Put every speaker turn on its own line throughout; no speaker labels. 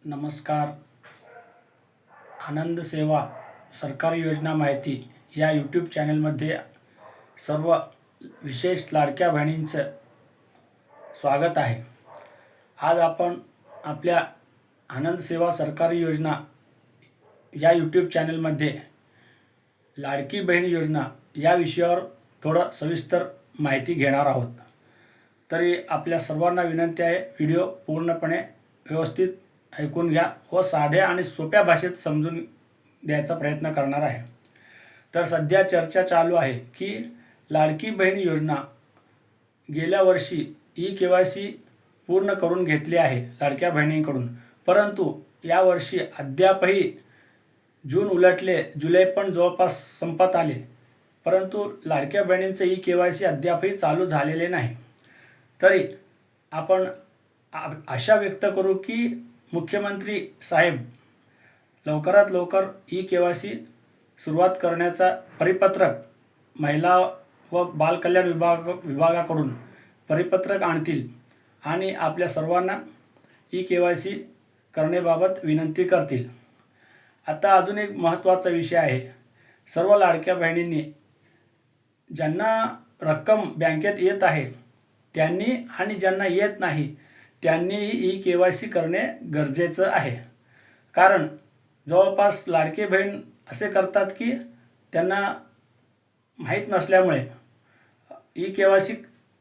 नमस्कार. आनंद सेवा सरकारी योजना माहिती या यूट्यूब चॅनलमध्ये सर्व विशेष लाडक्या बहिणींचं स्वागत आहे. आज आपण आपल्या आनंद सेवा सरकारी योजना या यूट्यूब चॅनलमध्ये लाडकी बहीण योजना या विषयावर थोडं सविस्तर माहिती घेणार आहोत. तरी आपल्या सर्वांना विनंती आहे, व्हिडिओ पूर्णपणे व्यवस्थित ऐकून घ्या व साध्या आणि सोप्या भाषेत समजून द्यायचा प्रयत्न करणार आहे. तर सध्या चर्चा चालू आहे की लाडकी बहीण योजना गेल्या वर्षी KYC पूर्ण करून घेतली आहे लाडक्या बहिणींकडून, परंतु यावर्षी अद्यापही जून उलटले, जुलै पण जवळपास संपत आले, परंतु लाडक्या बहिणींचं KYC अद्यापही चालू झालेले नाही. तरी आपण आशा व्यक्त करू की मुख्यमंत्री साहेब लवकरात लवकर KYC सुरुवात करण्याचा परिपत्रक महिला व बालकल्याण विभागाकडून परिपत्रक आणतील आणि आपल्या सर्वांना KYC करण्याबाबत विनंती करतील. आता अजून एक महत्त्वाचा विषय आहे. सर्व लाडक्या बहिणींनी ज्यांना रक्कम बँकेत येत आहे त्यांनी आणि ज्यांना येत नाही त्यांनीही KYC करणे गरजेचं आहे. कारण जवळपास लाडके बहीण असे करतात की त्यांना माहीत नसल्यामुळे KYC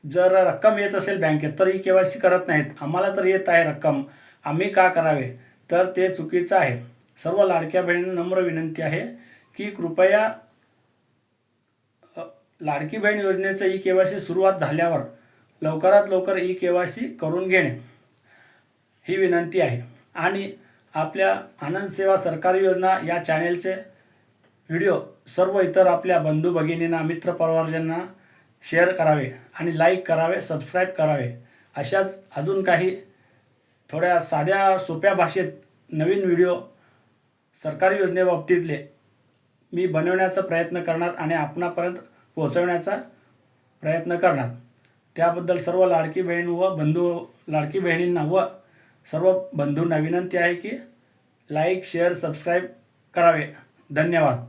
जर रक्कम येत असेल बँकेत तर KYC करत नाहीत. आम्हाला तर येत आहे रक्कम, आम्ही का करावे? तर ते चुकीचं आहे. सर्व लाडक्या बहिणींना नम्र विनंती आहे की कृपया लाडकी बहीण योजनेचं KYC सुरुवात झाल्यावर लवकरात लवकर KYC करून घेणे ही विनंती आहे. आणि आपल्या आनंद सेवा सरकारी योजना या चॅनेलचे व्हिडिओ सर्व इतर आपल्या बंधू भगिनींना, मित्र परिवारजनांना शेअर करावे आणि लाईक करावे, सबस्क्राईब करावे. अशाच अजून काही थोड्या साध्या सोप्या भाषेत नवीन व्हिडिओ सरकारी योजनेबाबतीतले मी बनवण्याचा प्रयत्न करणार आणि आपणापर्यंत पोहोचवण्याचा प्रयत्न करणार. त्याबद्दल सर्व लाडकी बहीण व लाडकी बहिणींना व सर्व बंधूंना विनंती आहे की लाईक, शेअर, सबस्क्राईब करावे. धन्यवाद.